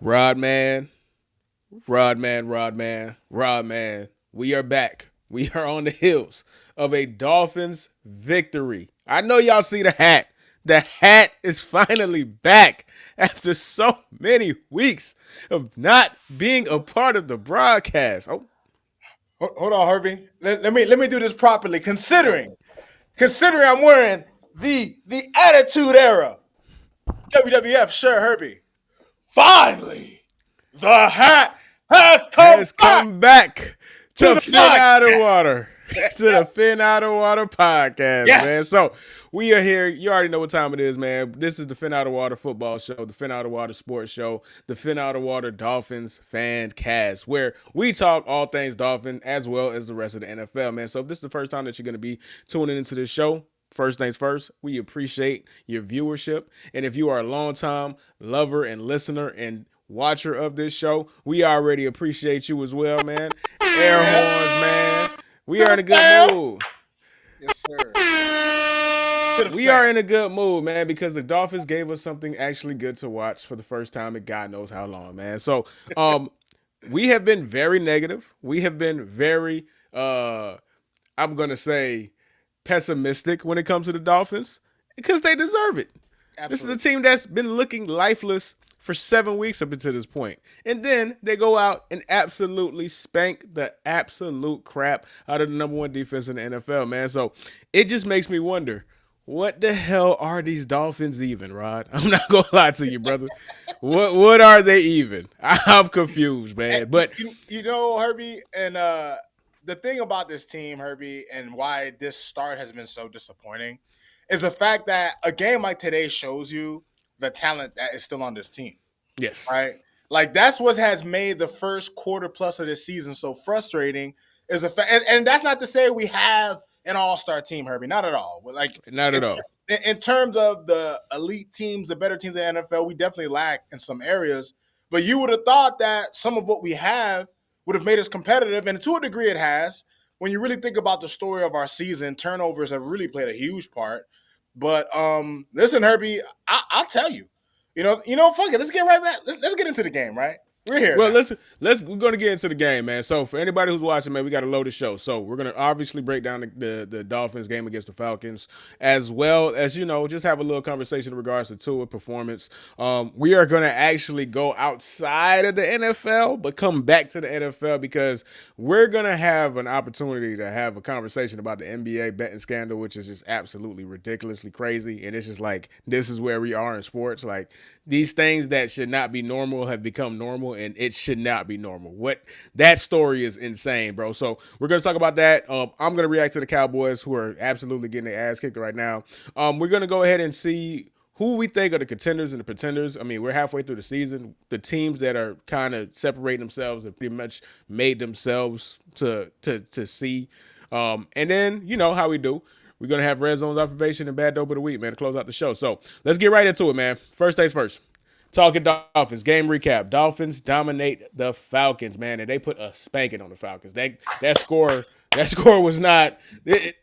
Rodman, Rodman. We are back. We are on the heels of a Dolphins victory. I know y'all see the hat. The hat is finally back after so many weeks of not being a part of the broadcast. Oh, Hold on, Herbie. Let me do this properly. Considering I'm wearing the Attitude Era WWF shirt, Herbie. Finally, the hat has come has back come back to to the Fin podcast. Out of Water. To the Fin Out of Water podcast, man. Yes. So we are here. You already know what time it is, man. This is the Fin Out of Water football show, the Fin Out of Water sports show, the Fin Out of Water Dolphins fan cast, where we talk all things Dolphin as well as the rest of the NFL, man. So if this is the first time that you're going to be tuning into this show, first things first, we appreciate your viewership. And if you are a long-time lover and listener and watcher of this show, we already appreciate you as well, man. Air horns, man. We To are in the a good fam. mood. Yes, sir. To the We fam. are in a good mood, man, because the Dolphins gave us something actually good to watch for the first time in God knows how long, man. So, we have been very negative. We have been very, I'm gonna say, pessimistic when it comes to the Dolphins because they deserve it. This is a Absolutely. team that's been looking lifeless for 7 weeks up until this point. And then they go out and absolutely spank the absolute crap out of the number one defense in the NFL, man. So it just makes me wonder, what the hell are these Dolphins even, Rod? I'm not gonna lie to you, brother. What are they even? I'm confused, And man. But you know, Herbie, and the thing about this team, Herbie, and why this start has been so disappointing is the fact that a game like today shows you the talent that is still on this team, right? yes, Like that's what has made the first quarter plus of this season so frustrating. Is a fact, and that's not to say we have an all-star team, Herbie. Not at all. Like not in, at all. in terms of the elite teams, the better teams in the NFL, we definitely lack in some areas. But you would have thought that some of what we have would have made us competitive, and to a degree, it has. When you really think about the story of our season, turnovers have really played a huge part. But listen, Herbie, I'll tell you, fuck it. Let's get right back. Let's get into the game, right? We're here Well, now. let's we're gonna get into the game, man. So for anybody who's watching, man, we got to load the show. So we're gonna obviously break down the Dolphins game against the Falcons, as well as just have a little conversation in regards to Tua performance. We are gonna actually go outside of the NFL, but come back to the NFL because we're gonna have an opportunity to have a conversation about the NBA betting scandal, which is just absolutely ridiculously crazy, and it's just like this is where we are in sports. Like these things that should not be normal have become normal, and it should not be normal. What that story is insane, bro. So we're gonna talk about that. I'm gonna react to the Cowboys, who are absolutely getting their ass kicked right now. We're gonna go ahead and see who we think are the contenders and the pretenders. I mean, we're halfway through the season. The teams that are kind of separating themselves have pretty much made themselves to see. And then you know how we do. We're gonna have Redzone's observation and bad dope of the week, man, to close out the show. So let's get right into it, man. First things first. Talking Dolphins game recap. Dolphins dominate the Falcons, man, and they put a spanking on the Falcons. That score was not.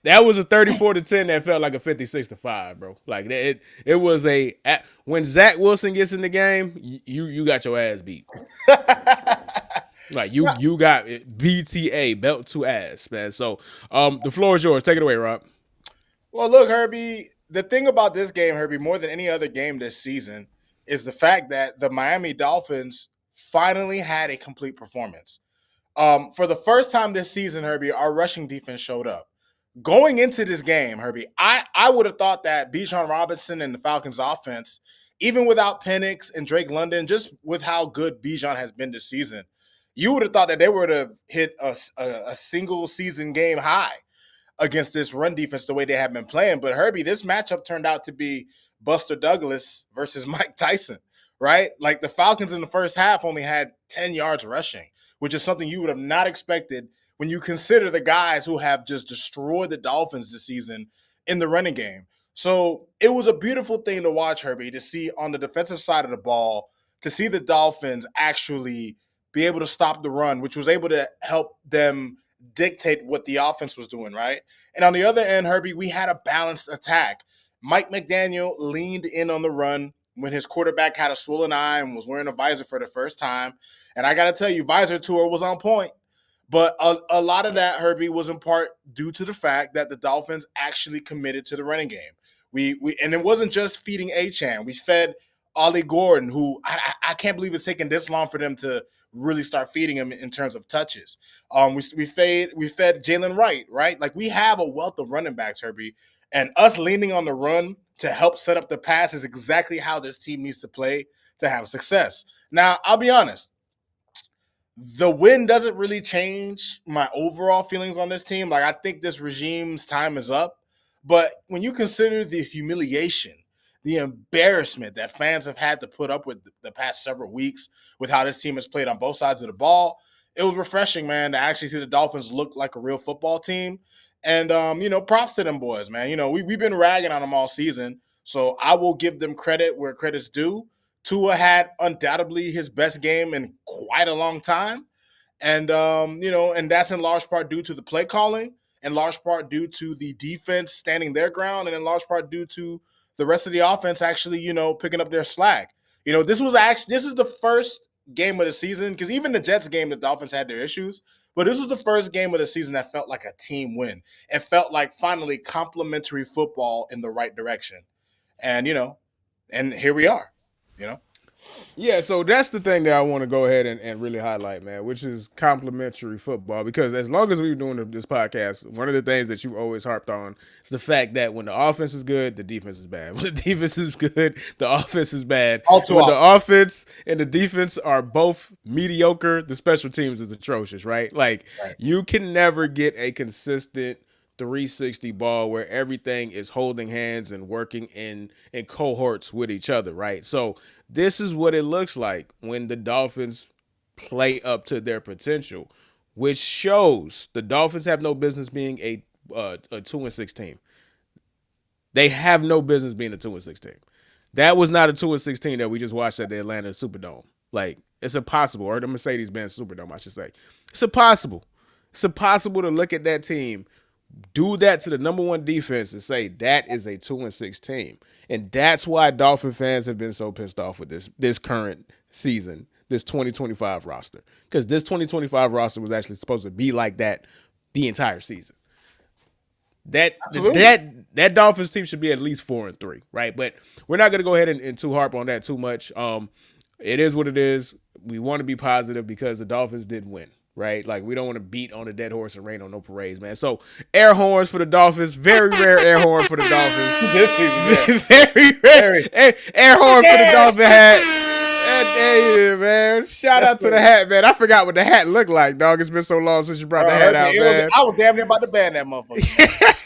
That was a 34-10 that felt like a 56-5, bro. Like it was a when Zach Wilson gets in the game, you got your ass beat. Like you got it, BTA belt to ass, man. So the floor is yours. Take it away, Rob. Well, look, Herbie, the thing about this game, Herbie, more than any other game this season, is the fact that the Miami Dolphins finally had a complete performance. For the first time this season, Herbie, our rushing defense showed up. Going into this game, Herbie, I would have thought that Bijan Robinson and the Falcons offense, even without Penix and Drake London, just with how good Bijan has been this season, you would have thought that they would have hit a single season game high against this run defense the way they have been playing. But Herbie, this matchup turned out to be Buster Douglas versus Mike Tyson, right? Like the Falcons in the first half only had 10 yards rushing, which is something you would have not expected when you consider the guys who have just destroyed the Dolphins this season in the running game. So it was a beautiful thing to watch, Herbie, to see on the defensive side of the ball, to see the Dolphins actually be able to stop the run, which was able to help them dictate what the offense was doing, right? And on the other end, Herbie, we had a balanced attack. Mike McDaniel leaned in on the run. when his quarterback had a swollen eye and was wearing a visor for the first time. And I got to tell you, visor tour was on point. But a lot of that, Herbie, was in part due to the fact that the Dolphins actually committed to the running game. We and it wasn't just feeding Achane. We fed Ollie Gordon, who I can't believe it's taken this long for them to really start feeding him in terms of touches. We fed Jalen Wright, right? Like, we have a wealth of running backs, Herbie, and us leaning on the run to help set up the pass is exactly how this team needs to play to have success. Now, I'll be honest. The win doesn't really change my overall feelings on this team. Like, I think this regime's time is up. But when you consider the humiliation, the embarrassment that fans have had to put up with the past several weeks with how this team has played on both sides of the ball, it was refreshing, man, to actually see the Dolphins look like a real football team. And, props to them boys, man. We've been ragging on them all season. So I will give them credit where credit's due. Tua had undoubtedly his best game in quite a long time. And, and that's in large part due to the play calling, in large part due to the defense standing their ground, and in large part due to the rest of the offense actually, picking up their slack. This is the first game of the season, because even the Jets game, the Dolphins had their issues, but this was the first game of the season that felt like a team win. It felt like finally complementary football in the right direction. And, and here we are. Yeah, so that's the thing that I want to go ahead and really highlight, man, which is complimentary football. Because as long as we've been doing this podcast, one of the things that you've always harped on is the fact that when the offense is good, the defense is bad. When the defense is good, the offense is bad. When the offense and the defense are both mediocre, the special teams is atrocious, right? Like, you can never get a consistent 360 ball where everything is holding hands and working in cohorts with each other, right? So this is what it looks like when the Dolphins play up to their potential, which shows the Dolphins have no business being a 2-6 team. They have no business being a 2-6 team. That was not a 2-6 team that we just watched at the Atlanta Superdome. Like, it's impossible, or the Mercedes-Benz Superdome, I should say. It's impossible. It's impossible to look at that team, do that to the number one defense, and say that is a 2-6 team. And that's why Dolphin fans have been so pissed off with this current season, this 2025 roster. Because this 2025 roster was actually supposed to be like that the entire season. That Dolphins team should be at least 4-3, right? But we're not going to go ahead and too harp on that too much. It is what it is. We want to be positive because the Dolphins did win. Right? Like, we don't want to beat on a dead horse and rain on no parades, man. So, air horns for the Dolphins. Very rare air horn for the Dolphins. This season, very rare. Air horn for the Dolphin hat. Hey, man. Shout out to the hat, man. I forgot what the hat looked like, dog. It's been so long since you brought the hat out, man. I was damn near about to ban that motherfucker.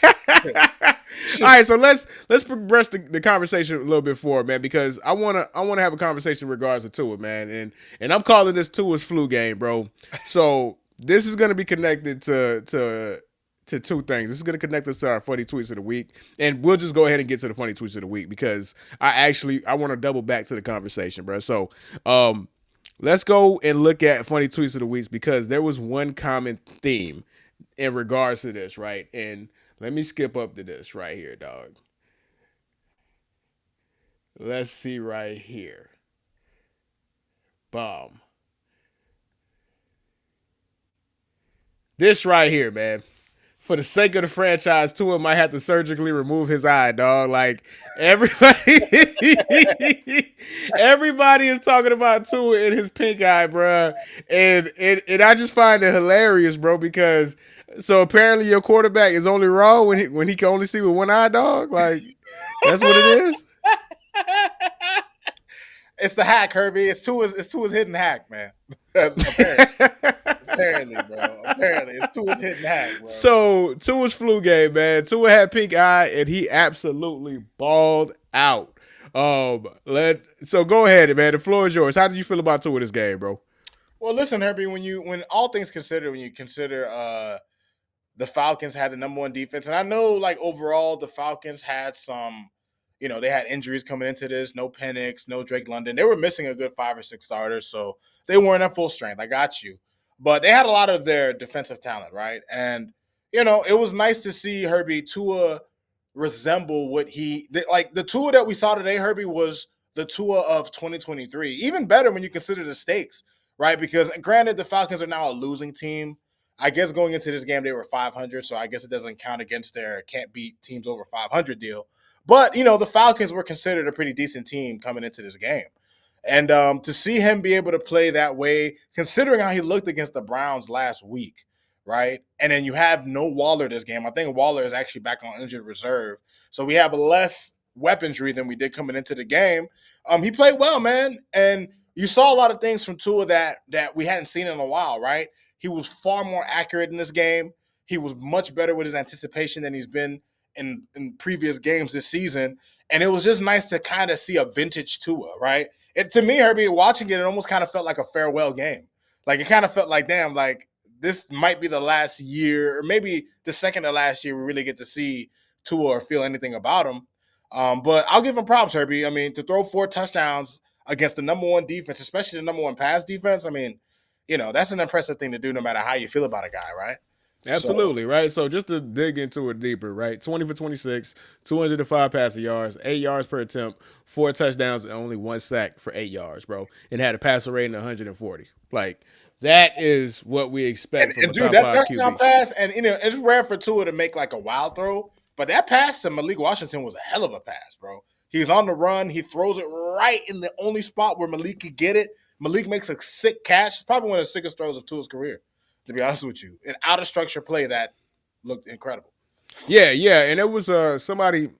All right, so let's progress the conversation a little bit forward, man, because I wanna have a conversation in regards to Tua, man, and I'm calling this Tua's flu game, bro. So this is gonna be connected to two things. This is gonna connect us to our funny tweets of the week, and we'll just go ahead and get to the funny tweets of the week because I want to double back to the conversation, bro. So let's go and look at funny tweets of the week because there was one common theme in regards to this, right? And let me skip up to this right here, dog. Let's see right here. Bomb. This right here, man. For the sake of the franchise, Tua might have to surgically remove his eye, dog. Like, everybody is talking about Tua in his pink eye, bro. And I just find it hilarious, bro, because so apparently your quarterback is only wrong when he can only see with one eye, dog. Like, that's what it is. It's the hack, Herbie. It's Tua's hidden hack, man. Apparently, bro. Apparently, it's Tua's hidden hack, bro. So Tua's flu game, man. Tua had pink eye and he absolutely balled out. So go ahead, man. The floor is yours. How did you feel about Tua this game, bro? Well, listen, Herbie. When all things considered, when you consider the Falcons had the number one defense, and I know, like, overall the Falcons had some, they had injuries coming into this. No Penix, no Drake London. They were missing a good 5 or 6 starters, so they weren't at full strength. I got you. But they had a lot of their defensive talent, right? And, it was nice to see Herbie Tua resemble what the Tua that we saw today, Herbie, was the Tua of 2023. Even better when you consider the stakes, right? Because granted, the Falcons are now a losing team. I guess going into this game, they were 500, so I guess it doesn't count against their can't beat teams over 500 deal. But, the Falcons were considered a pretty decent team coming into this game. And to see him be able to play that way, considering how he looked against the Browns last week, right? And then you have no Waller this game. I think Waller is actually back on injured reserve. So we have less weaponry than we did coming into the game. He played well, man. And you saw a lot of things from Tua that we hadn't seen in a while, right? He was far more accurate in this game. He was much better with his anticipation than he's been in previous games this season. And it was just nice to kind of see a vintage Tua, right? To me, Herbie, watching it almost kind of felt like a farewell game. Like, it kind of felt like, damn, like, this might be the last year, or maybe the second to last year we really get to see Tua or feel anything about him. But I'll give him props, Herbie. I mean, to throw 4 touchdowns against the number one defense, especially the number one pass defense, I mean, that's an impressive thing to do no matter how you feel about a guy, right? Absolutely, right? So just to dig into it deeper, right? 20 for 26, 205 passing yards, 8 yards per attempt, 4 touchdowns, and only 1 sack for 8 yards, bro. And had a passer rating of 140. Like, that is what we expect from a dude, top that 5 touchdown QB. pass, and it's rare for Tua to make like a wild throw, but that pass to Malik Washington was a hell of a pass, bro. He's on the run, he throws it right in the only spot where Malik could get it. Malik makes a sick catch. It's probably one of the sickest throws of Tua's career, to be honest with you. An out of structure play that looked incredible. Yeah, and it was somebody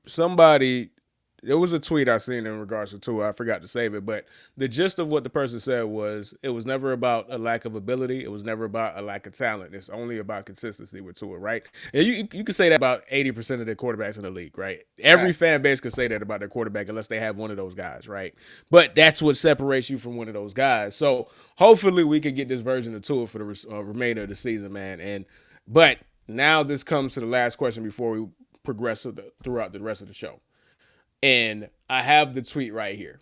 it was a tweet I seen in regards to Tua. I forgot to save it, but the gist of what the person said was it was never about a lack of ability. It was never about a lack of talent. It's only about consistency with Tua, right? And you can say that about 80% of the quarterbacks in the league, right? Every fan base could say that about their quarterback unless they have one of those guys, right? But that's what separates you from one of those guys. So hopefully we can get this version of Tua for the remainder of the season, man. But now this comes to the last question before we progress throughout the rest of the show. And I have the tweet right here.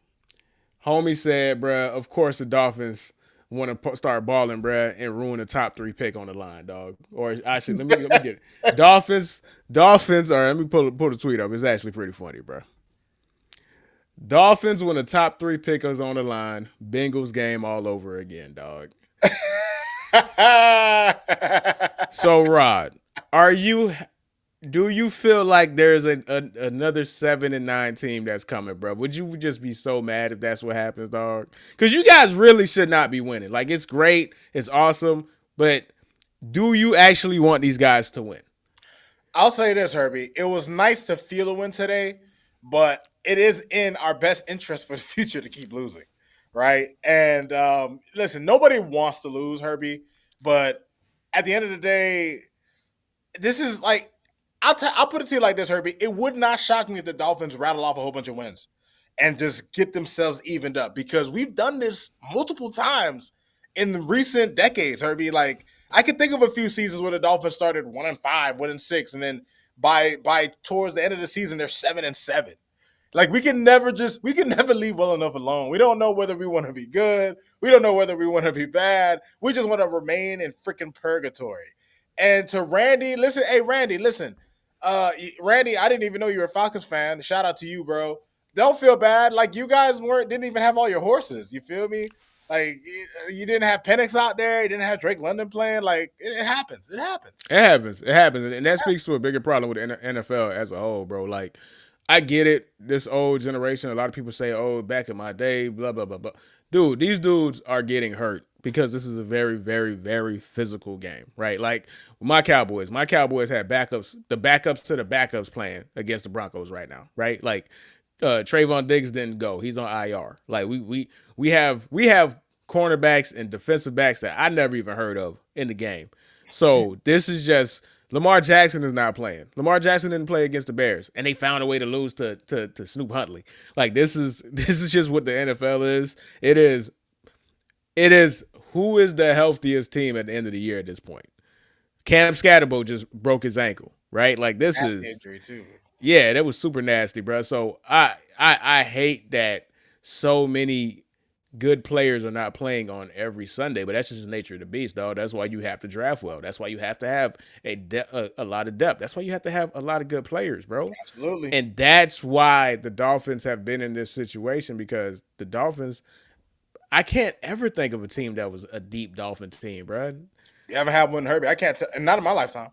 Homie said, bruh, of course the Dolphins want to start balling, bruh, and ruin the top 3 pick on the line, dog. Or actually, let me get it. Dolphins, or let me pull the tweet up. It's actually pretty funny, bruh. Dolphins when the top 3 pickers on the line. Bengals game all over again, dog. So, Rod, do you feel like there's another 7-9 team that's coming, bro? Would you just be so mad if that's what happens, dog? Because you guys really should not be winning. Like, it's great, it's awesome, but do you actually want these guys to win? I'll say this, Herbie. It was nice to feel a win today, but it is in our best interest for the future to keep losing, right? And listen, nobody wants to lose, Herbie, but at the end of the day, this is like, I'll put it to you like this, Herbie. It would not shock me if the Dolphins rattle off a whole bunch of wins and just get themselves evened up, because we've done this multiple times in the recent decades, Herbie. Like, I can think of a few seasons where the Dolphins started 1-5, 1-6, and then by towards the end of the season they're 7-7. Like, we can never leave well enough alone. We don't know whether we want to be good. We don't know whether we want to be bad. We just want to remain in freaking purgatory. And to Randy, listen, Randy, I didn't even know you were a Falcons fan. Shout out to you, bro. Don't feel bad. Like, you guys didn't even have all your horses. You feel me? Like, you didn't have Penix out there. You didn't have Drake London playing. Like, it happens. It happens. And that speaks to a bigger problem with the NFL as a whole, bro. Like, I get it. This old generation, a lot of people say, oh, back in my day, blah, blah, blah, blah. Dude, these dudes are getting hurt because this is a very, very, very physical game, right? Like, my Cowboys had backups, the backups to the backups playing against the Broncos right now, right? Like, Trayvon Diggs didn't go. He's on IR. Like, we have cornerbacks and defensive backs that I never even heard of in the game. So this is just Lamar Jackson is not playing. Lamar Jackson didn't play against the Bears, and they found a way to lose to Snoop Huntley. Like, this is just what the NFL is. It is who is the healthiest team at the end of the year at this point. Cam Scatterbo just broke his ankle, right? Like, this is injury too. Yeah, that was super nasty, bro. So I hate that so many good players are not playing on every Sunday, but that's just the nature of the beast, dog. That's why you have to draft well. That's why you have to have a lot of depth. That's why you have to have a lot of good players, bro. Absolutely. And that's why the Dolphins have been in this situation, because the Dolphins, I can't ever think of a team that was a deep Dolphins team, bro. You ever had one, Herbie? I can't tell. Not in my lifetime.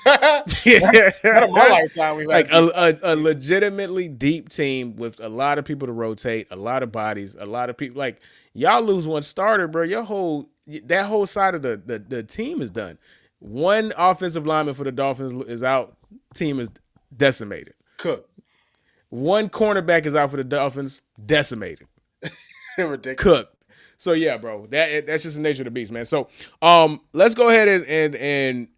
Not in my lifetime. We've Like had a legitimately deep team with a lot of people to rotate, a lot of bodies, a lot of people. Like, y'all lose one starter, bro. That whole side of the team is done. One offensive lineman for the Dolphins is out. Team is decimated. Cook. One cornerback is out for the Dolphins. Decimated. Ridiculous. Cooked. So yeah, bro. That's just the nature of the beast, man. So let's go ahead and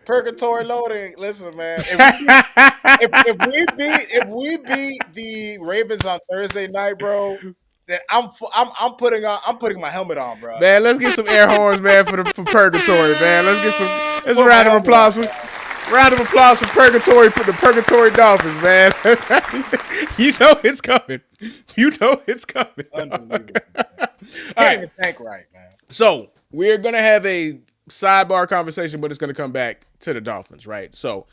Purgatory loading. Listen, man. If we beat the Ravens on Thursday night, bro, then I'm putting my helmet on, bro. Man, let's get some air horns, man, for Purgatory, man. Let's round of applause for Purgatory, for the Purgatory Dolphins, man. You know it's coming. Unbelievable. Can't even think right, man. So we're gonna have a sidebar conversation, but it's gonna come back to the Dolphins, right? So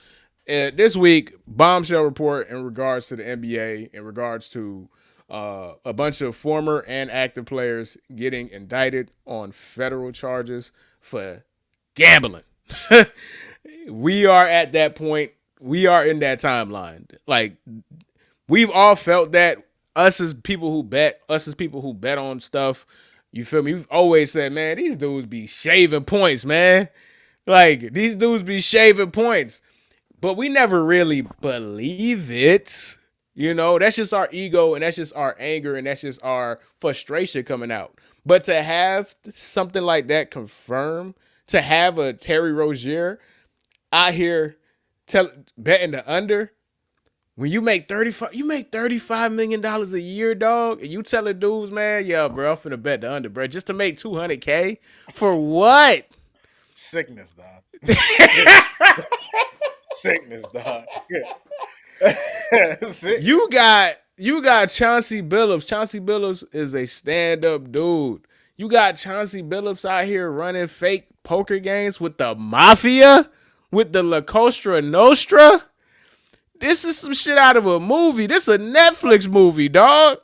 this week, bombshell report in regards to the NBA, in regards to a bunch of former and active players getting indicted on federal charges for gambling. We are at that point. We are in that timeline. Like, we've all felt that. Us as people who bet on stuff. You feel me? We've always said, man, these dudes be shaving points, man. Like, these dudes be shaving points. But we never really believe it. You know, that's just our ego, and that's just our anger, and that's just our frustration coming out. But to have something like that confirmed, to have a Terry Rozier out here betting the under, when you make $35 million a year, dog, and you telling dudes, man, yeah, bro, I'm finna bet the under, bro, just to make $200K for what? Sickness, dog. Sickness, dog. You got Chauncey Billups. Chauncey Billups is a stand-up dude. You got Chauncey Billups out here running fake poker games with the mafia, with the La Cosa Nostra. This is some shit out of a movie. This is a Netflix movie, dog.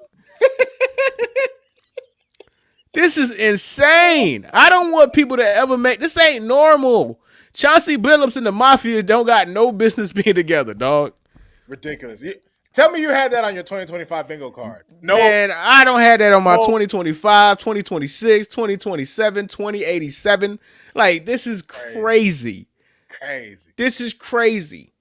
This is insane. I don't want people to ever make this. Ain't normal. Chauncey Billups and the mafia don't got no business being together, dog. Ridiculous. Tell me you had that on your 2025 bingo card. No. Man, I don't have that on my 2025, 2026, 2027, 2087. Like, this is crazy. This is crazy.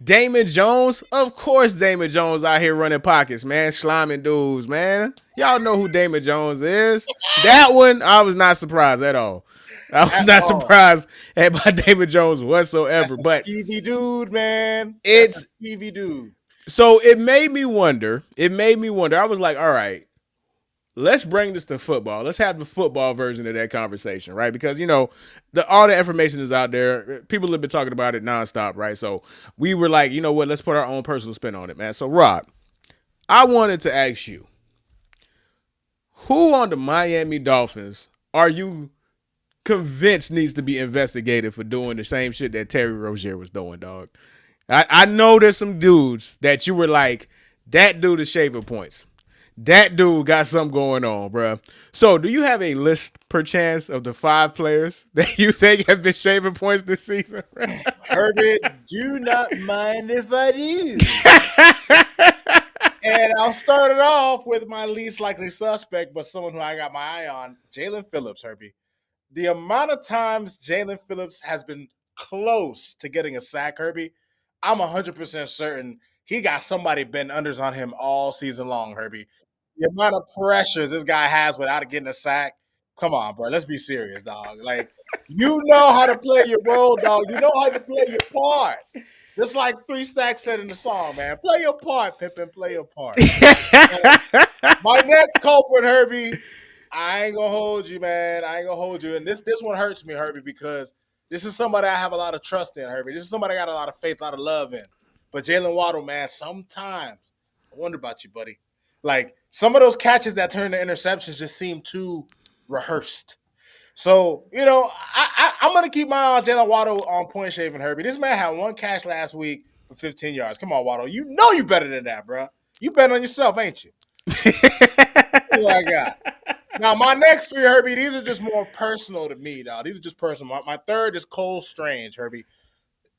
Damon Jones? Of course Damon Jones out here running pockets, man. Sliming dudes, man. Y'all know who Damon Jones is. That one, I was not surprised at all. I was not surprised by Damon Jones whatsoever. That's a skeevy dude, man. It's a skeevy dude. So it made me wonder. I was like, all right, let's bring this to football. Let's have the football version of that conversation, right? Because, you know, all the information is out there. People have been talking about it nonstop, right? So we were like, you know what? Let's put our own personal spin on it, man. So, Rob, I wanted to ask you, who on the Miami Dolphins are you convinced needs to be investigated for doing the same shit that Terry Rozier was doing, dog? I know there's some dudes that you were like, that dude is shaving points. That dude got something going on, bro. So do you have a list, perchance, of the 5 players that you think have been shaving points this season? Herbert, do not mind if I do. And I'll start it off with my least likely suspect, but someone who I got my eye on, Jalen Phillips, Herbie. The amount of times Jalen Phillips has been close to getting a sack, Herbie, I'm 100% certain he got somebody bent unders on him all season long, Herbie. The amount of pressures this guy has without getting a sack, come on, bro. Let's be serious, dog. Like, you know how to play your role, dog. You know how to play your part. Just like 3 Stacks said in the song, man. Play your part, Pippin. Play your part. My next culprit, Herbie, I ain't gonna hold you, man. I ain't gonna hold you. And this one hurts me, Herbie, because this is somebody I have a lot of trust in, Herbie. This is somebody I got a lot of faith, a lot of love in. But Jalen Waddle, man, sometimes I wonder about you, buddy. Like some of those catches that turn to interceptions just seem too rehearsed. So, I'm going to keep my eye on Jalen Waddle on point shaving Herbie. This man had one catch last week for 15 yards. Come on, Waddle. You know you better than that, bro. You bet on yourself, ain't you? What I got. Now, my next three, Herbie, these are just more personal to me, dog. These are just personal. My third is Cole Strange, Herbie.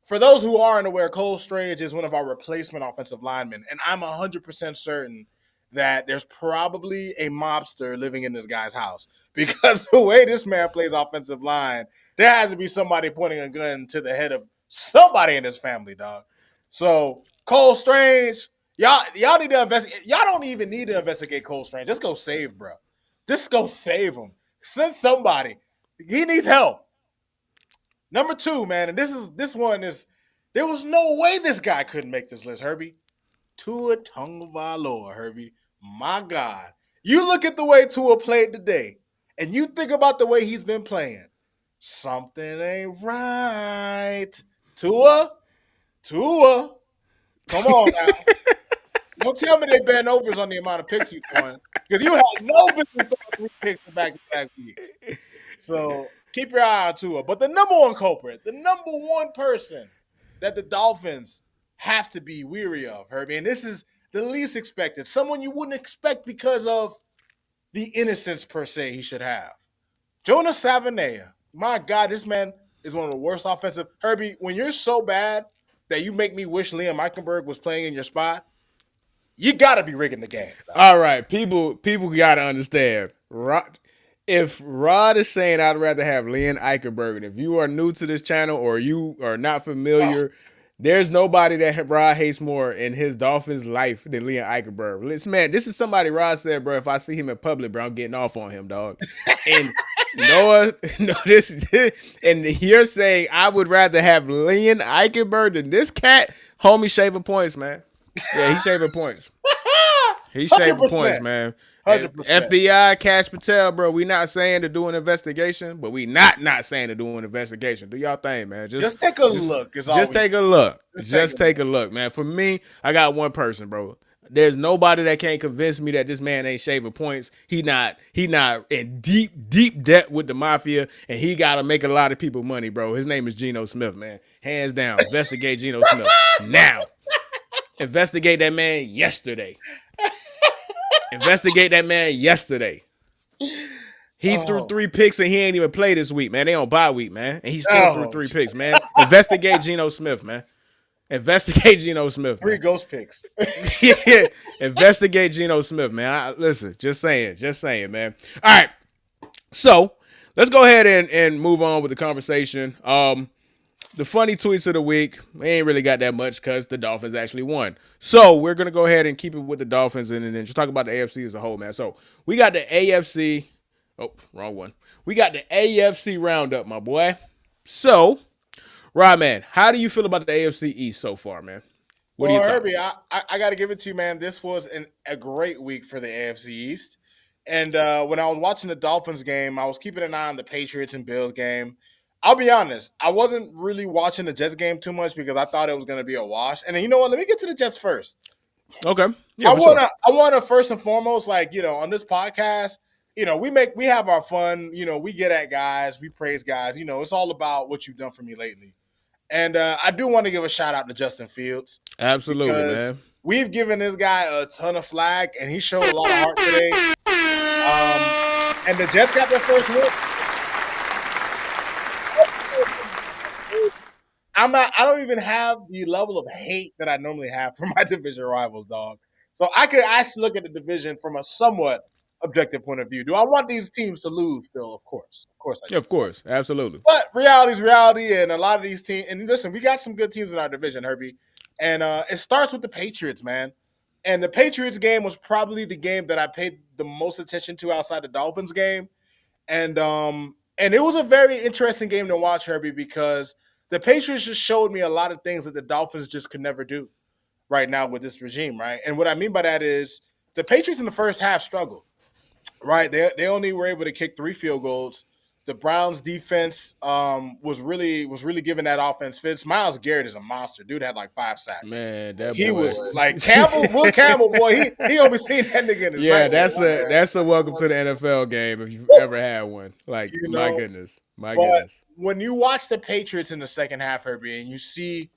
For those who aren't aware, Cole Strange is one of our replacement offensive linemen, and I'm 100% certain that there's probably a mobster living in this guy's house because the way this man plays offensive line, there has to be somebody pointing a gun to the head of somebody in his family, dog. So Cole Strange, y'all need to investigate. Y'all don't even need to investigate Cole Strange. Just go save, bro. Just go save him. Send somebody. He needs help. Number two, man, and this one is there was no way this guy couldn't make this list, Herbie. Tua Tagovailoa, Herbie. My God. You look at the way Tua played today, and you think about the way he's been playing. Something ain't right. Tua, come on now. Don't tell me they bent overs on the amount of picks you throwing, because you had no business throwing 3 picks in back-to-back weeks. So keep your eye on Tua. But the number one culprit, the number one person that the Dolphins have to be weary of, Herbie, and this is the least expected, someone you wouldn't expect because of the innocence per se he should have. Jonas Savaiinaea. My God, this man is one of the worst offensive. Herbie, when you're so bad that you make me wish Liam Eichenberg was playing in your spot, you got to be rigging the game. All right, people got to understand. If Rod is saying I'd rather have Liam Eichenberg, and if you are new to this channel or you are not familiar, there's nobody that Rod hates more in his Dolphins life than Liam Eichenberg. Listen, man, this is somebody Rod said, bro, if I see him in public, bro, I'm getting off on him, dog. And Noah, no, and you're saying I would rather have Liam Eichenberg than this cat? Homie shaving points, man. Yeah, he's shaving points. He's shaving points, man. 100%. FBI, Cash Patel, bro. We not saying to do an investigation, but we not saying to do an investigation. Do y'all thing, man. Just take a look. Just take a look. Just take a look, man. For me, I got one person, bro. There's nobody that can't convince me that this man ain't shaving points. He not in deep debt with the mafia, and he got to make a lot of people money, bro. His name is Geno Smith, man. Hands down. Investigate Geno Smith now. Investigate that man yesterday. Investigate that man yesterday. He threw 3 picks and he ain't even played this week, man. They on bye week, man. And he still threw 3 picks, man. Investigate Geno Smith, man. Investigate Geno Smith. 3 ghost picks. Yeah. Investigate Geno Smith, man. Listen, just saying, man. All right. So let's go ahead and move on with the conversation. The funny tweets of the week, we ain't really got that much because the Dolphins actually won. So we're going to go ahead and keep it with the Dolphins and then just talk about the AFC as a whole, man. So we got the AFC. Oh, wrong one. We got the AFC roundup, my boy. So, Rod, man, how do you feel about the AFC East so far, man? What do you think? Herbie, I got to give it to you, man. This was a great week for the AFC East. And when I was watching the Dolphins game, I was keeping an eye on the Patriots and Bills game. I'll be honest, I wasn't really watching the Jets game too much because I thought it was going to be a wash. And then, you know what? Let me get to the Jets first. Okay. Yeah, I want to first and foremost, on this podcast, we have our fun. We get at guys, we praise guys. It's all about what you've done for me lately. And I do want to give a shout out to Justin Fields. Absolutely, man. We've given this guy a ton of flack, and he showed a lot of heart today. And the Jets got their first win. I don't even have the level of hate that I normally have for my division rivals, dog. So I could actually look at the division from a somewhat objective point of view. Do I want these teams to lose still? Of course I do. Yeah, of course. Absolutely. But reality's reality, and a lot of these teams, and listen, we got some good teams in our division, Herbie. And it starts with the Patriots, man. And the Patriots game was probably the game that I paid the most attention to outside the Dolphins game. And it was a very interesting game to watch, Herbie, because the Patriots just showed me a lot of things that the Dolphins just could never do right now with this regime, right? And what I mean by that is the Patriots in the first half struggled, right? They only were able to kick 3 field goals. The Browns defense was really giving that offense fits. Myles Garrett is a monster. Dude had like 5 sacks. Man, that He boy. was like Will Campbell, boy. He gonna be seeing that nigga in his Yeah, nightmare. that's a welcome to the NFL game if you've ever had one. Like, You my know, goodness. My but goodness. when you watch the Patriots in the second half, Herbie, and you see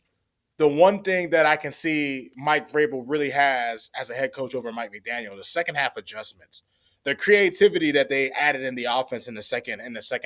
the one thing that I can see Mike Vrabel really has as a head coach over Mike McDaniel, the second half adjustments, the creativity that they added in the offense in the second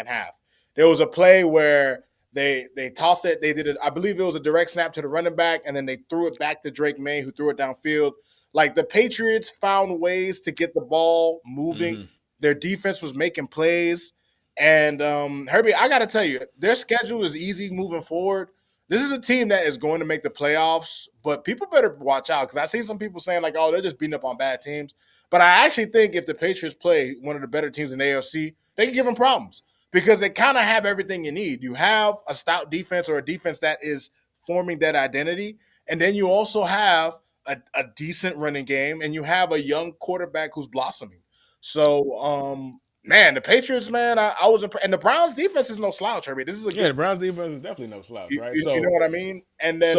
half. There was a play where they tossed it. They did it. I believe it was a direct snap to the running back, and then they threw it back to Drake May, who threw it downfield. Like the Patriots found ways to get the ball moving. Mhm. Their defense was making plays. And Herbie, I got to tell you, their schedule is easy moving forward. This is a team that is going to make the playoffs, but people better watch out because I see some people saying like, "Oh, they're just beating up on bad teams." But I actually think if the Patriots play one of the better teams in the AFC, they can give them problems because they kind of have everything you need. You have a stout defense or a defense that is forming that identity, and then you also have a decent running game, and you have a young quarterback who's blossoming. So, man, the Patriots, man, I was impressed. And the Browns defense is no slouch, Herbie. This is a Yeah, the Browns defense is definitely no slouch, right? you know what I mean? And then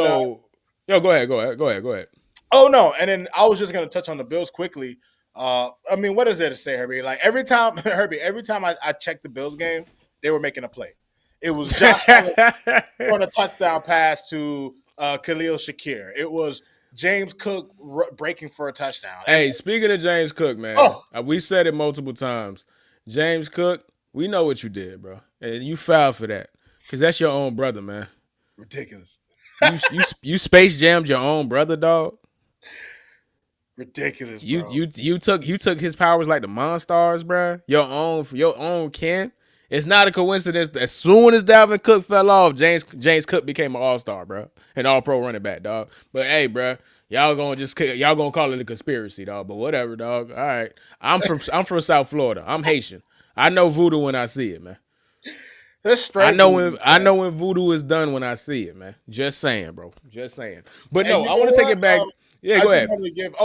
Yo, go ahead. oh no, and then I was just gonna touch on the Bills quickly. I mean, what is there to say, Herbie? Like every time, Herbie, every time I checked the Bills game, they were making a play. It was Josh Allen on a touchdown pass to Khalil Shakir. It was James Cook breaking for a touchdown. Hey, speaking of James Cook, man, we said it multiple times. James Cook, we know what you did, bro, and you fouled for that because that's your own brother, man. Ridiculous. You space jammed your own brother, dog. Ridiculous, bro. You took his powers like the Monstars, bro. Your own kin. It's not a coincidence. As soon as Dalvin Cook fell off, James Cook became an all-star, bro, an all-pro running back, dog. But hey, bro, y'all gonna call it a conspiracy, dog. But whatever, dog. All right, I'm from South Florida. I'm Haitian. I know voodoo when I see it, man. That's straight. I know when voodoo is done when I see it, man. Just saying, bro. Just saying. But no, I want to take it back. Yeah, go ahead.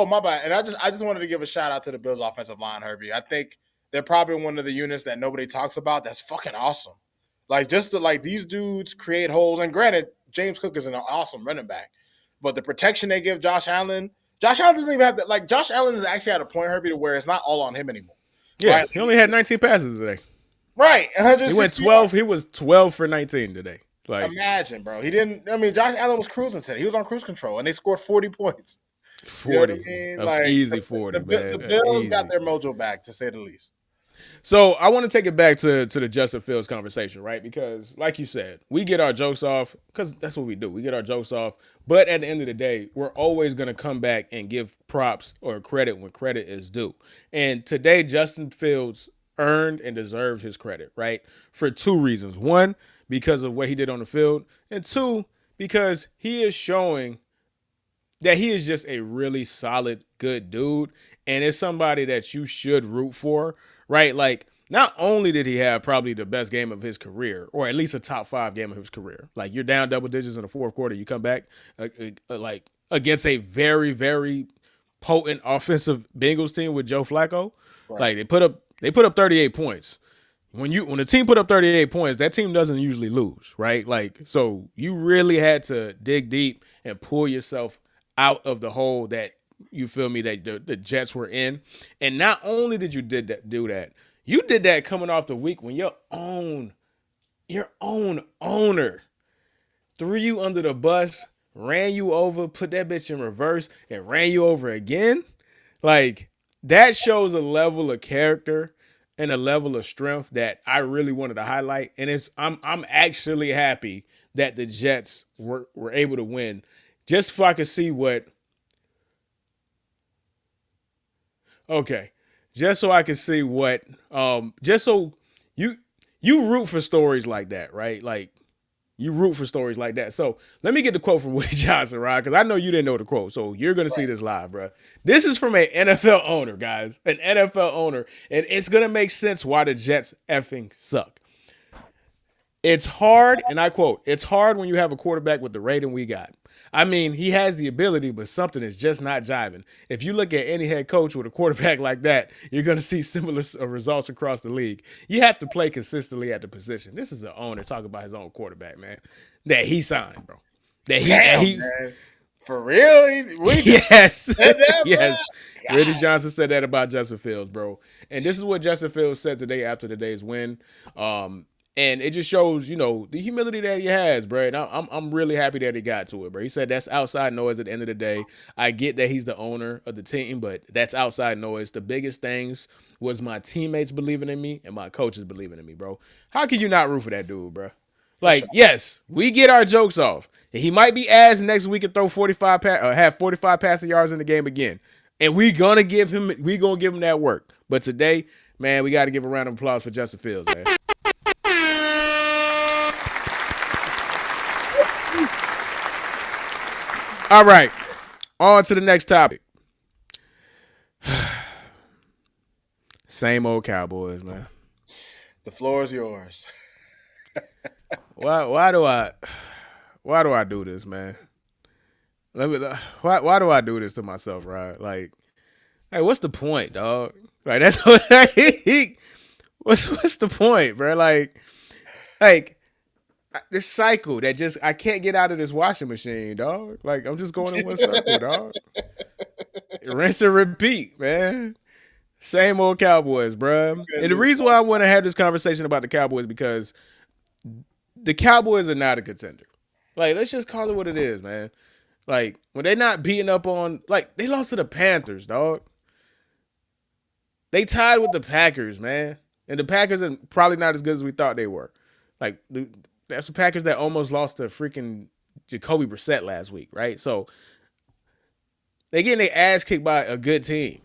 My bad. And I just wanted to give a shout out to the Bills offensive line, Herbie. I think they're probably one of the units that nobody talks about. That's fucking awesome. Like these dudes create holes. And granted, James Cook is an awesome running back, but the protection they give Josh Allen doesn't even have to. Like Josh Allen is actually at a point, Herbie, to where it's not all on him anymore. Yeah, right? He only had 19 passes today. Right, and he went 12. He was 12 for 19 today. Like, imagine, bro. He didn't. I mean, Josh Allen was cruising today. He was on cruise control, and they scored 40 points. 40, you know I mean? Like, easy 40. The Bills got their mojo back, to say the least. So I want to take it back to the Justin Fields conversation, right? Because, like you said, we get our jokes off because that's what we do. We get our jokes off, but at the end of the day, we're always going to come back and give props or credit when credit is due. And today, Justin Fields earned and deserved his credit, right? For 2 reasons. 1, because of what he did on the field, and 2, because he is showing that he is just a really solid, good dude, and it's somebody that you should root for, right? Like, not only did he have probably the best game of his career, or at least a top 5 game of his career, like you're down double digits in the fourth quarter, you come back like against a very, very potent offensive Bengals team with Joe Flacco. Right. Like they put up 38 points. When the team put up 38 points, that team doesn't usually lose, right? Like, so you really had to dig deep and pull yourself out of the hole that, you feel me, that the Jets were in. And not only did you do that, you did that coming off the week when your own owner threw you under the bus, ran you over, put that bitch in reverse, and ran you over again. Like, that shows a level of character and a level of strength that I really wanted to highlight. And I'm actually happy that the Jets were able to win, just so I could see what. Okay, just so I could see what. Just so you root for stories like that, right? Like, you root for stories like that. So let me get the quote from Woody Johnson, right? Because I know you didn't know the quote, so you're going to see this live, bro. This is from an NFL owner, guys. An NFL owner. And it's going to make sense why the Jets effing suck. It's hard, and I quote, "It's hard when you have a quarterback with the rating we got. I mean, he has the ability, but something is just not jiving. If you look at any head coach with a quarterback like that, you're going to see similar results across the league. You have to play consistently at the position. This is an owner talking about his own quarterback, man, that he signed, bro. Damn, man. For real? Yes. That, yes. Randy Johnson said that about Justin Fields, bro. And this is what Justin Fields said today after today's win. And it just shows, the humility that he has, bro. And I'm really happy that he got to it, bro. He said that's outside noise at the end of the day. I get that he's the owner of the team, but that's outside noise. The biggest things was my teammates believing in me and my coaches believing in me, bro. How can you not root for that dude, bro? Like, yes, we get our jokes off. He might be ass next week and throw 45 have 45 passing yards in the game again. And we gonna give him that work. But today, man, we got to give a round of applause for Justin Fields, man. All right, on to the next topic. Same old Cowboys, man. The floor is yours. Why do I do this, man? Why do I do this to myself, right? Like, hey, what's the point, dog? Like, that's what what's the point, bro? Like this cycle that just I can't get out of this washing machine, dog. Like, I'm just going in one circle, dog. Rinse and repeat, man. Same old Cowboys, bro. And the reason why I want to have this conversation about the Cowboys because the Cowboys are not a contender. Like, let's just call it what it is, man. Like, when they're not beating up on, like, they lost to the Panthers, dog. They tied with the Packers, man. And the Packers are probably not as good as we thought they were. Like, that's the Packers that almost lost to freaking Jacoby Brissett last week, right? So, they're getting their ass kicked by a good team.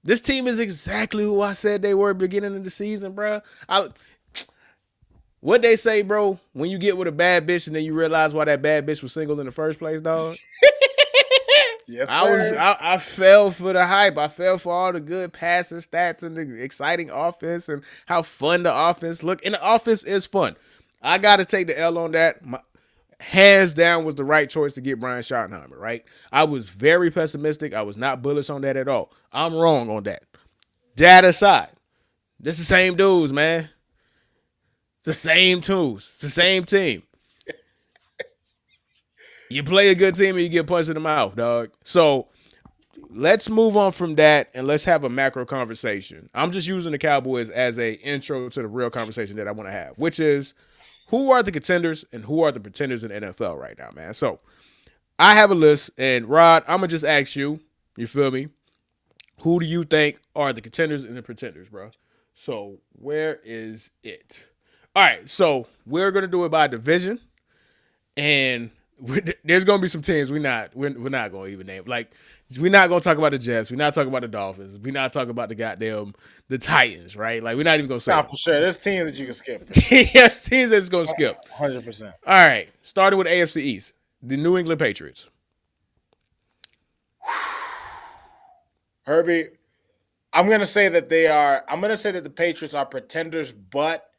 This team is exactly who I said they were at the beginning of the season, bro. What they say, bro, when you get with a bad bitch and then you realize why that bad bitch was single in the first place, dog? Yes, I fell for the hype. I fell for all the good passing stats and the exciting offense and how fun the offense looked. And the offense is fun. I got to take the L on that. Hands down was the right choice to get Brian Schottenheimer, right? I was very pessimistic. I was not bullish on that at all. I'm wrong on that. That aside, this is the same dudes, man. It's the same tools. It's the same team. You play a good team and you get punched in the mouth, dog. So let's move on from that and let's have a macro conversation. I'm just using the Cowboys as a intro to the real conversation that I want to have, which is who are the contenders and who are the pretenders in the NFL right now, man? So I have a list, and Rod, I'm going to just ask you feel me? Who do you think are the contenders and the pretenders, bro? So where is it? All right, so we're going to do it by division, and there's going to be some teams we're not going to even name. Like, we're not going to talk about the Jets. We're not talking about the Dolphins. We're not talking about the Titans, right? Like, we're not even going to say. Nah, for sure. There's teams that you can skip. Yeah, teams that's going to skip. 100%. All right, starting with AFC East, the New England Patriots. Herbie, I'm going to say that the Patriots are pretenders, but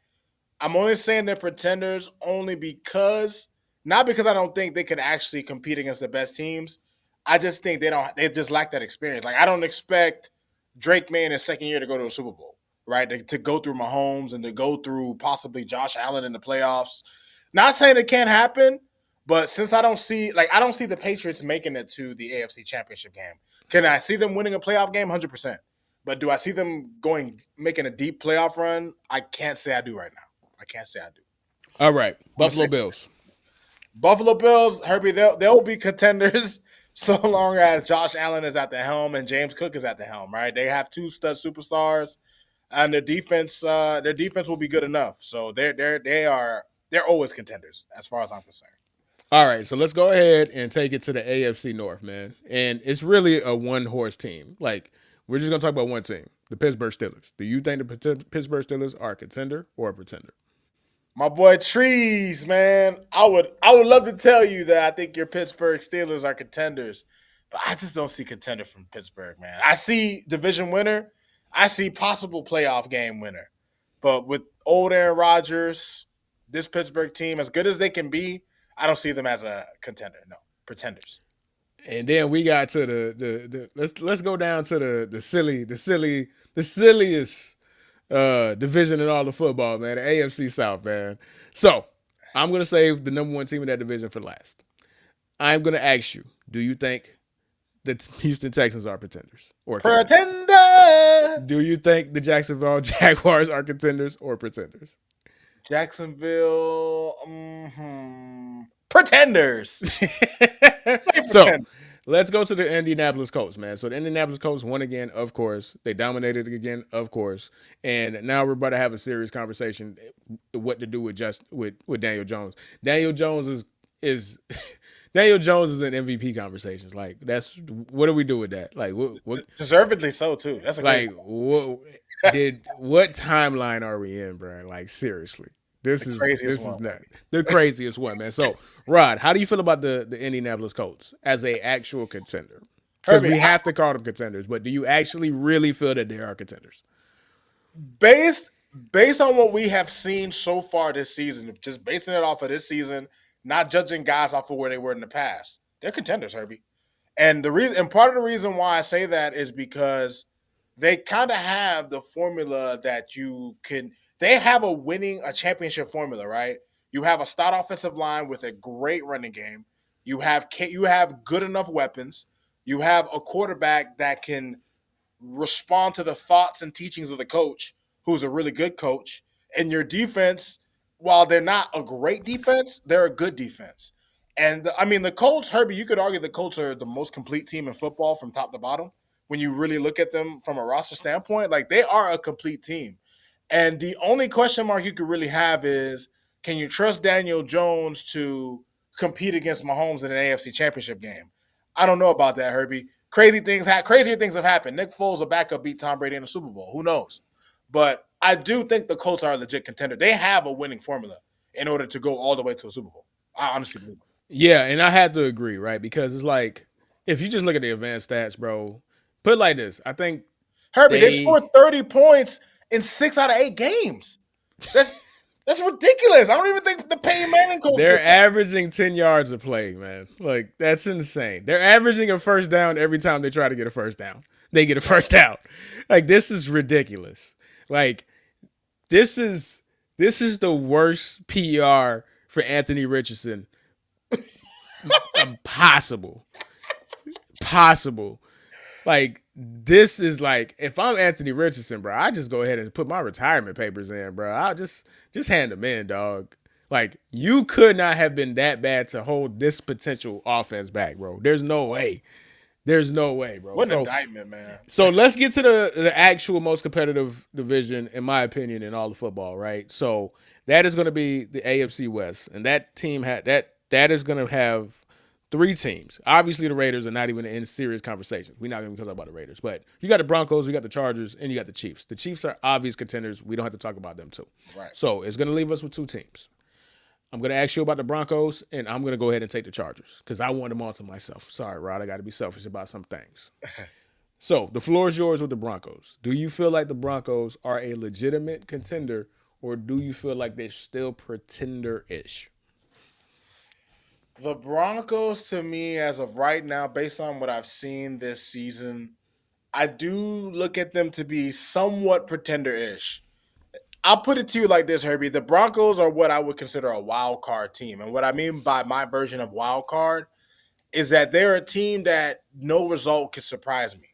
I'm only saying they're pretenders only because, not because I don't think they could actually compete against the best teams. I just think they just lack that experience. Like, I don't expect Drake May in his second year to go to a Super Bowl, right? To go through Mahomes and to go through possibly Josh Allen in the playoffs. Not saying it can't happen, but since I don't see the Patriots making it to the AFC Championship game. Can I see them winning a playoff game? 100%. But do I see them making a deep playoff run? I can't say I do right now. I can't say I do. All right, Buffalo Bills. Buffalo Bills, Herbie, they'll be contenders so long as Josh Allen is at the helm and James Cook is at the helm, right? They have two stud superstars, and their defense will be good enough. So they're always contenders as far as I'm concerned. All right, so let's go ahead and take it to the AFC North, man. And it's really a one-horse team. Like, we're just going to talk about one team, the Pittsburgh Steelers. Do you think the Pittsburgh Steelers are a contender or a pretender? My boy Trees, man. I would love to tell you that I think your Pittsburgh Steelers are contenders, but I just don't see contender from Pittsburgh, man. I see division winner. I see possible playoff game winner. But with old Aaron Rodgers, this Pittsburgh team, as good as they can be, I don't see them as a contender. No, pretenders. And then we got to the let's go down to the silliest division in all the football, man. The AFC South, man. So I'm gonna save the number one team in that division for last. I'm gonna ask you: do you think the Houston Texans are pretenders or contenders? Pretenders. Do you think the Jacksonville Jaguars are contenders or pretenders? Jacksonville. Pretenders. So Pretenders. let's go to the Indianapolis Colts, man. So the Indianapolis Colts won again, of course. They dominated again, of course. And now we're about to have a serious conversation what to do with with Daniel Jones. Daniel Jones is Daniel Jones is in MVP conversations. Like that's what do we do with that? Like what Deservedly so too. That's a great. like what timeline are we in, bro? Like seriously. This is not the craziest one, man. So, Rod, how do you feel about the Indianapolis Colts as a actual contender? Because we have to call them contenders, but do you actually really feel that they are contenders? Based on what we have seen so far this season, just basing it off of this season, not judging guys off of where they were in the past, they're contenders, Herbie. And the reason, and part of the reason why I say that is because they kind of have the formula that you can. They have a championship formula, right? You have a stout offensive line with a great running game. You have good enough weapons. You have a quarterback that can respond to the thoughts and teachings of the coach, who's a really good coach. And your defense, while they're not a great defense, they're a good defense. And the Colts, Herbie, you could argue the Colts are the most complete team in football from top to bottom. When you really look at them from a roster standpoint, like they are a complete team. And the only question mark you could really have is, can you trust Daniel Jones to compete against Mahomes in an AFC Championship game? I don't know about that, Herbie. Crazier things have happened. Nick Foles, a backup, beat Tom Brady in the Super Bowl. Who knows? But I do think the Colts are a legit contender. They have a winning formula in order to go all the way to a Super Bowl. I honestly believe it. Yeah, and I had to agree, right? Because it's like if you just look at the advanced stats, bro, put it like this. I think Herbie, they scored 30 points in 6 out of 8 games. That's ridiculous. I don't even think the Peyton Manning coach. They're averaging 10 yards a play, man. Like that's insane. They're averaging a first down every time they try to get a first down. They get a first down. Like this is ridiculous. Like this is the worst PR for Anthony Richardson possible. Like this is like if I'm Anthony Richardson, bro, I just go ahead and put my retirement papers in, bro. I'll just hand them in, dog. Like you could not have been that bad to hold this potential offense back, bro. There's no way, bro. What an indictment, man. So let's get to the actual most competitive division, in my opinion, in all of football, right? So that is going to be the AFC West, and that team that is going to have 3 teams. Obviously, the Raiders are not even in serious conversations. We're not going to talk about the Raiders, but you got the Broncos, you got the Chargers, and you got the Chiefs. The Chiefs are obvious contenders. We don't have to talk about them too. Right. So it's going to leave us with 2 teams. I'm going to ask you about the Broncos, and I'm going to go ahead and take the Chargers because I want them all to myself. Sorry, Rod, I got to be selfish about some things. So the floor is yours with the Broncos. Do you feel like the Broncos are a legitimate contender, or do you feel like they're still pretender-ish? The Broncos, to me, as of right now, based on what I've seen this season, I do look at them to be somewhat pretender-ish. I'll put it to you like this, Herbie. The Broncos are what I would consider a wild card team. And what I mean by my version of wild card is that they're a team that no result could surprise me,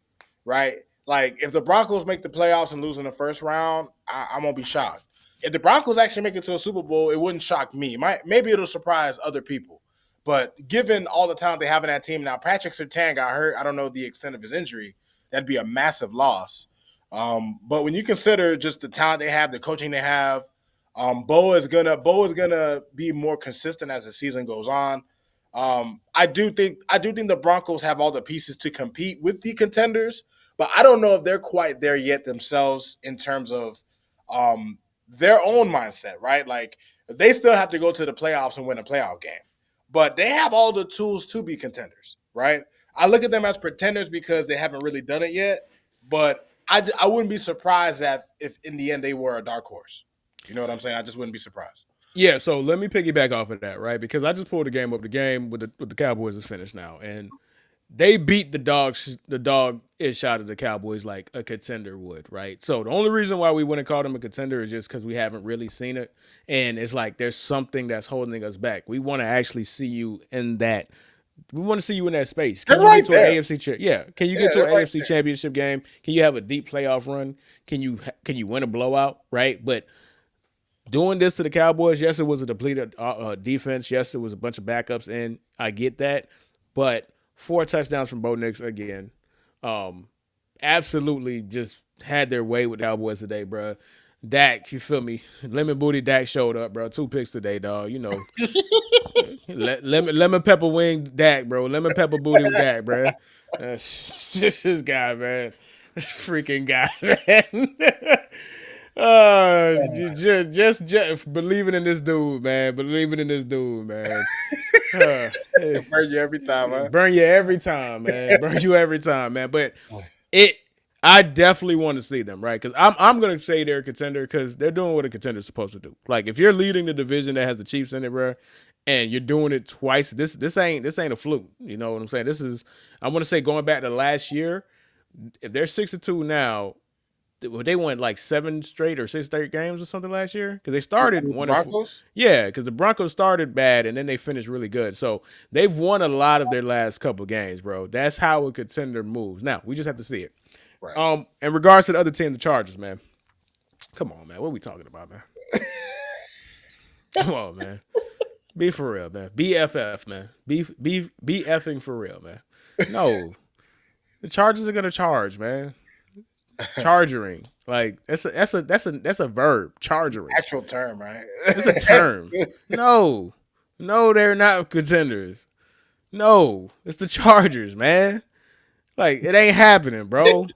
right? Like, if the Broncos make the playoffs and lose in the first round, I won't be shocked. If the Broncos actually make it to a Super Bowl, it wouldn't shock me. Maybe it'll surprise other people. But given all the talent they have in that team now, Patrick Surtain got hurt. I don't know the extent of his injury. That'd be a massive loss. But when you consider just the talent they have, the coaching they have, Bo is gonna be more consistent as the season goes on. I do think the Broncos have all the pieces to compete with the contenders, but I don't know if they're quite there yet themselves in terms of their own mindset, right? Like they still have to go to the playoffs and win a playoff game, but they have all the tools to be contenders, right? I look at them as pretenders because they haven't really done it yet, but I wouldn't be surprised if in the end they were a dark horse. You know what I'm saying? I just wouldn't be surprised. Yeah, so let me piggyback off of that, right? Because I just pulled the game up. The game with the Cowboys is finished now, and they beat the dog is shot at the Cowboys like a contender would, right? So the only reason why we wouldn't call them a contender is just because we haven't really seen it, and it's like there's something that's holding us back. We want to actually see you in that. We want to see you in that space. They're Can you right get to an there. AFC? Yeah. Can you Yeah, get to they're an right AFC there. Championship game? Can you have a deep playoff run? Can you win a blowout? Right, but doing this to the Cowboys, yes, it was a depleted defense. Yes, it was a bunch of backups in. I get that. But 4 touchdowns from Bo Nix again. Um, absolutely just had their way with the Cowboys today, bro. Dak, you feel me? Lemon Booty Dak showed up, bro. 2 picks today, dog. You know, lemon pepper wing Dak, bro. Lemon pepper booty with Dak, bro. Just this guy, man. This freaking guy, man. Just believing in this dude, man. Believing in this dude, man. Uh, Burn you every time, huh? burn you every time, man. Burn you every time, man. But it, I definitely want to see them, right? Because I'm gonna say they're a contender because they're doing what a contender's supposed to do. Like if you're leading the division that has the Chiefs in it, bro, and you're doing it twice, this ain't a fluke. You know what I'm saying? This is I want to say going back to last year. If they're 6-2 now, they won like 7 straight or 6 straight games or something last year because they started The one of Broncos? yeah because the Broncos started bad and then they finished really good, so they've won a lot of their last couple games, bro. That's how a contender moves. Now we just have to see it. Right. In regards to the other team, the Chargers, man. Come on, man. What are we talking about, man? Come on, man. Be for real, man. BFF, man. Be effing for real, man. No, the Chargers are gonna charge, man. Chargering. Like that's a verb. Chargering. Actual term, right? It's a term. No. No, they're not contenders. No. It's the Chargers, man. Like, it ain't happening, bro.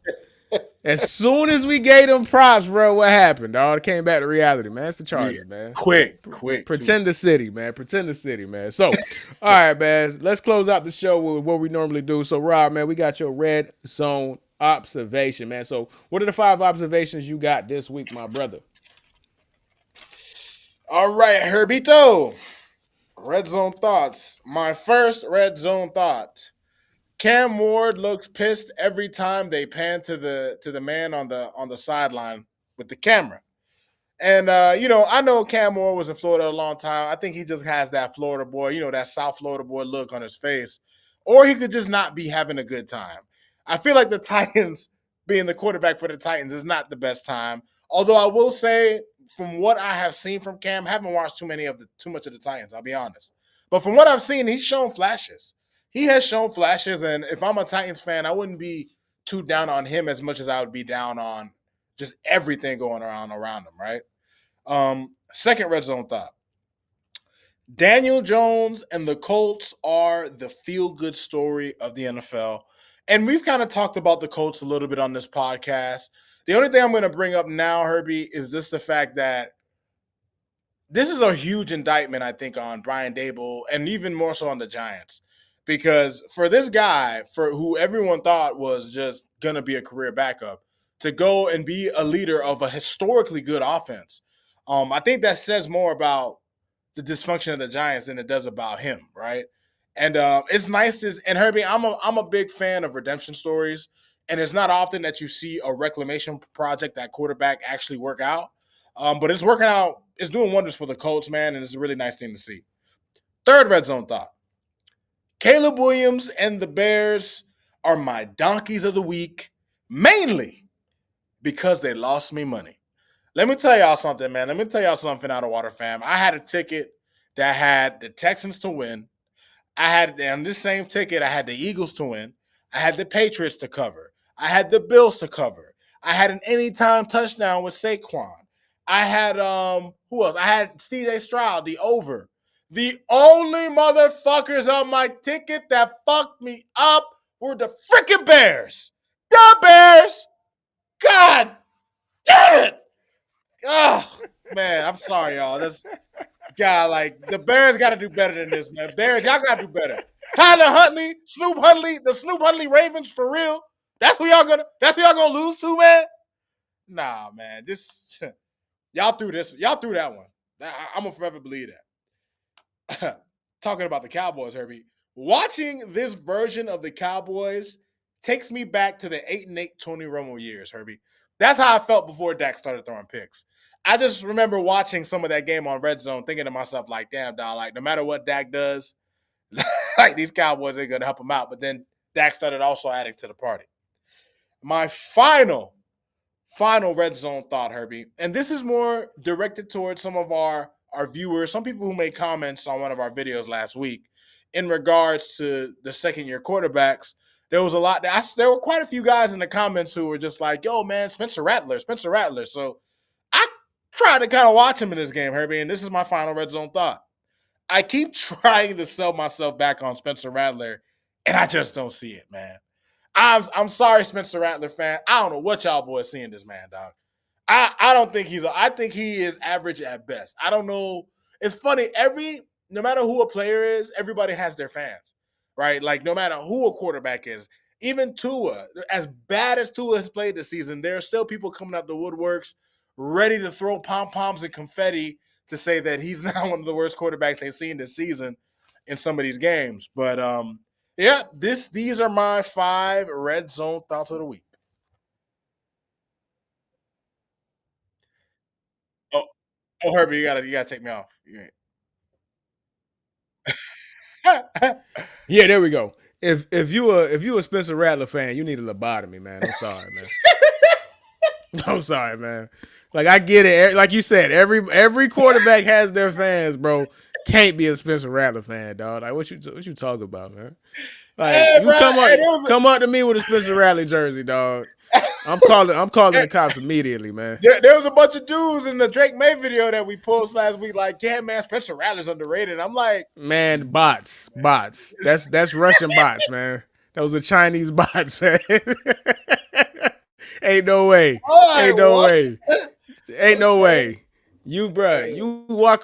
As soon as we gave them props, bro, what happened, dog? It came back to reality, man. It's the Chargers, man. Quick. Pretend the city, man. Pretend the city, man. So, all right, man. Let's close out the show with what we normally do. So, Rob, man, we got your red zone observation, man. So, what are the 5 observations you got this week, my brother? All right, Herbito. Red zone thoughts. My first red zone thought. Cam Ward looks pissed every time they pan to the man on the sideline with the camera. And I know Cam Ward was in Florida a long time. I think he just has that Florida boy, that South Florida boy look on his face. Or he could just not be having a good time. I feel like the Titans being the quarterback for the Titans is not the best time. Although I will say, from what I have seen from Cam, I haven't watched too much of the Titans, I'll be honest. But from what I've seen, he's shown flashes. He has shown flashes, and if I'm a Titans fan, I wouldn't be too down on him as much as I would be down on just everything going around him, right? Second red zone thought. Daniel Jones and the Colts are the feel-good story of the NFL. And we've kind of talked about the Colts a little bit on this podcast. The only thing I'm going to bring up now, Herbie, is just the fact that this is a huge indictment, I think, on Brian Dable and even more so on the Giants. Because for this guy, for who everyone thought was just going to be a career backup, to go and be a leader of a historically good offense, I think that says more about the dysfunction of the Giants than it does about him, right? And it's nice and Herbie, I'm a big fan of redemption stories, and it's not often that you see a reclamation project that quarterback actually work out. But it's working out. It's doing wonders for the Colts, man, and it's a really nice thing to see. Third red zone thought. Caleb Williams and the Bears are my donkeys of the week, mainly because they lost me money. Let me tell y'all something, man. Let me tell y'all something out of Water Fam. I had a ticket that had the Texans to win. I had on this same ticket, I had the Eagles to win. I had the Patriots to cover. I had the Bills to cover. I had an anytime touchdown with Saquon. I had who else? I had CJ Stroud, the over. The only motherfuckers on my ticket that fucked me up were the freaking Bears. The Bears! God damn it! Oh man, I'm sorry, y'all. That's God, like the Bears got to do better than this, man. Bears, y'all got to do better. Tyler Huntley, Snoop Huntley, the Snoop Huntley Ravens for real. That's who y'all gonna lose to, man. Nah, man. Y'all threw that one. I'm gonna forever believe that. Talking about the Cowboys, Herbie. Watching this version of the Cowboys takes me back to the 8-8 Tony Romo years, Herbie. That's how I felt before Dak started throwing picks. I just remember watching some of that game on Redzone, thinking to myself, like, damn, dog, like, no matter what Dak does, like, these Cowboys ain't gonna help him out. But then Dak started also adding to the party. My final red zone thought, Herbie, and this is more directed towards some of our viewers, some people who made comments on one of our videos last week in regards to the second year quarterbacks. There was a lot. There were quite a few guys in the comments who were just like, "Yo, man, Spencer Rattler." So I tried to kind of watch him in this game, Herbie, and this is my final red zone thought. I keep trying to sell myself back on Spencer Rattler, and I just don't see it, man. I'm sorry, Spencer Rattler fan. I don't know what y'all boys seeing this man, dog. I don't think I think he is average at best. I don't know. It's funny, no matter who a player is, everybody has their fans, right? Like, no matter who a quarterback is, even Tua, as bad as Tua has played this season, there are still people coming out the woodworks ready to throw pom-poms and confetti to say that he's not one of the worst quarterbacks they've seen this season in some of these games. But yeah, these are my 5 red zone thoughts of the week. Oh, Herbie, you gotta take me off. Yeah, there we go. If you a Spencer Rattler fan, you need a lobotomy, man. I'm sorry, man. I'm sorry, man. Like, I get it. Like you said, every quarterback has their fans, bro. Can't be a Spencer Rattler fan, dog. Like, what you talking about, man? Like, Hey, you bro, come up to me with a Spencer Rattler jersey, dog. I'm calling the cops immediately, man. There was a bunch of dudes in the Drake May video that we posted last week, like, yeah, man, Spencer Rattler's underrated. I'm like, man, bots. That's Russian bots, man. That was the Chinese bots, man. Ain't no way. Ain't no way. Ain't no way. You walk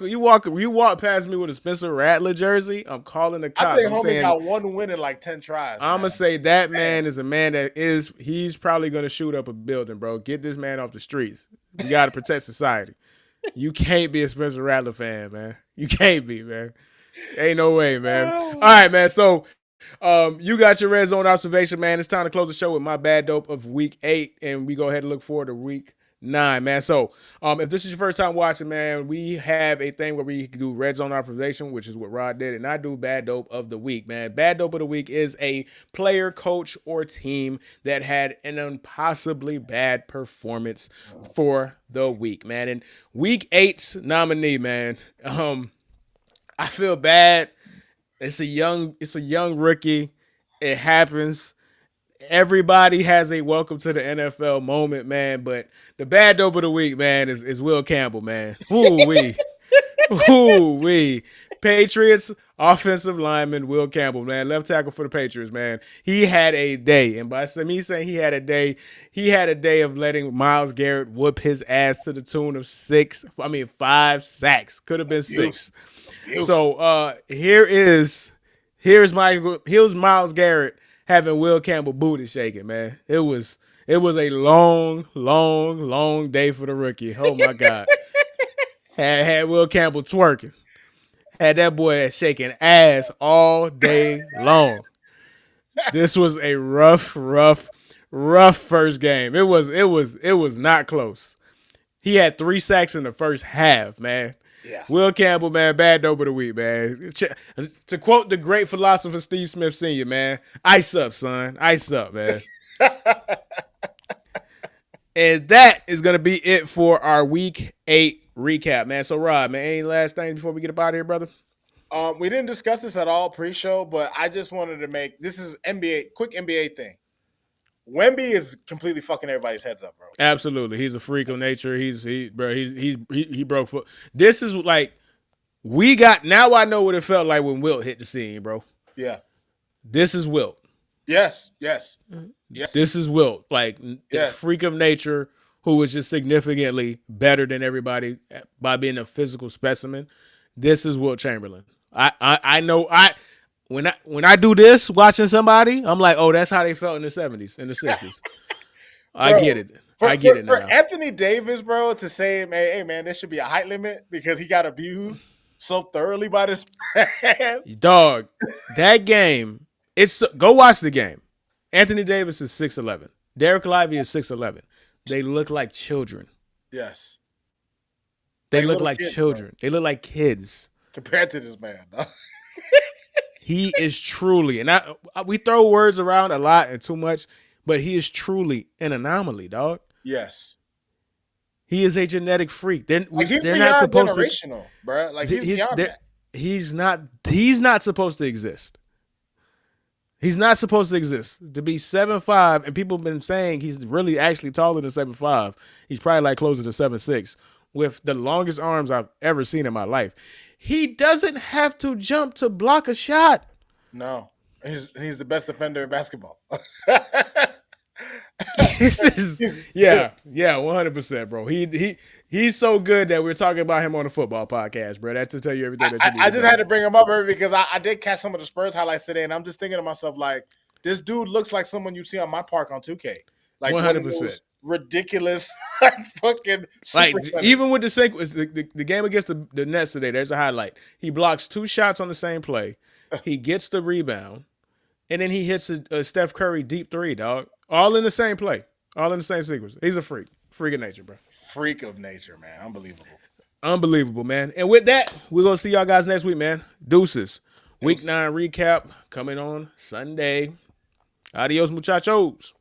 past me with a Spencer Rattler jersey. I'm calling the cops. I think homie got one win in like 10 tries. I'm gonna say that man is a man he's probably gonna shoot up a building, bro. Get this man off the streets. You gotta protect society. You can't be a Spencer Rattler fan, man. You can't be, man. Ain't no way, man. All right, man. So you got your red zone observation, man. It's time to close the show with my bad dope of week 8, and we go ahead and look forward to week 9, man. So if this is your first time watching, man, we have a thing where we do red zone observation, which is what Rod did, and I do bad dope of the week, man. Bad dope of the week is a player, coach, or team that had an impossibly bad performance for the week, man. And week 8's nominee, man, I feel bad. It's a young rookie. It happens. Everybody has a welcome to the NFL moment, man. But the bad dope of the week, man, is Will Campbell, man. Ooh-wee. Ooh-wee. Patriots offensive lineman Will Campbell, man. Left tackle for the Patriots, man. He had a day. And by me saying he had a day of letting Myles Garrett whoop his ass to the tune of 5 sacks. Could have been 6. So here's Myles Garrett having Will Campbell booty shaking, man. It was a long day for the rookie. Oh my God. had Will Campbell twerking. Had that boy shaking ass all day long. This was a rough first game. It was not close. He had 3 sacks in the first half, man. Yeah. Will Campbell, man, bad dope of the week, man. To quote the great philosopher Steve Smith Sr., man, ice up, son. Ice up, man. And that is going to be it for our week 8 recap, man. So, Rob, man, any last thing before we get up out of here, brother? We didn't discuss this at all pre-show, but I just wanted to make this is quick NBA thing. Wemby is completely fucking everybody's heads up, bro. Absolutely, he's a freak of nature. He broke foot. This is like now. I know what it felt like when Wilt hit the scene, bro. Yeah, this is Wilt. Yes. This is Wilt, like the freak of nature who was just significantly better than everybody by being a physical specimen. This is Wilt Chamberlain. I know when I do this watching somebody, I'm like, oh, that's how they felt in the 70s and the 60s. I get it. I get it now. For Anthony Davis, bro, to say, man, hey, man, there should be a height limit because he got abused so thoroughly by this man. Dog, that game, go watch the game. Anthony Davis is 6'11". Derek Lively is 6'11". They look like children. Yes. They look like kids, children. Bro. They look like kids. Compared to this man. He is truly, and we throw words around a lot and too much, but he is truly an anomaly, dog. Yes. He is a genetic freak. They're not supposed generational, bro. Like he's beyond that. He's not supposed to exist. He's not supposed to exist. To be 7'5", and people have been saying he's really actually taller than 7'5". He's probably like closer to 7'6", with the longest arms I've ever seen in my life. He doesn't have to jump to block a shot. No. He's the best defender in basketball. This is 100%, bro. He's so good that we're talking about him on the football podcast, bro. That's to tell you everything that you need. I just had to bring him up, bro, because I did catch some of the Spurs highlights today, and I'm just thinking to myself, like, this dude looks like someone you see on my park on 2K. Like 100%. Ridiculous, like fucking like even with the game against the Nets today, there's a highlight. He blocks 2 shots on the same play. He gets the rebound, and then he hits a Steph Curry deep 3, dog. All in the same play. All in the same sequence. He's a freak. Freak of nature, bro. Freak of nature, man. Unbelievable, man. And with that, we're going to see y'all guys next week, man. Deuces. Week 9 recap coming on Sunday. Adios, muchachos.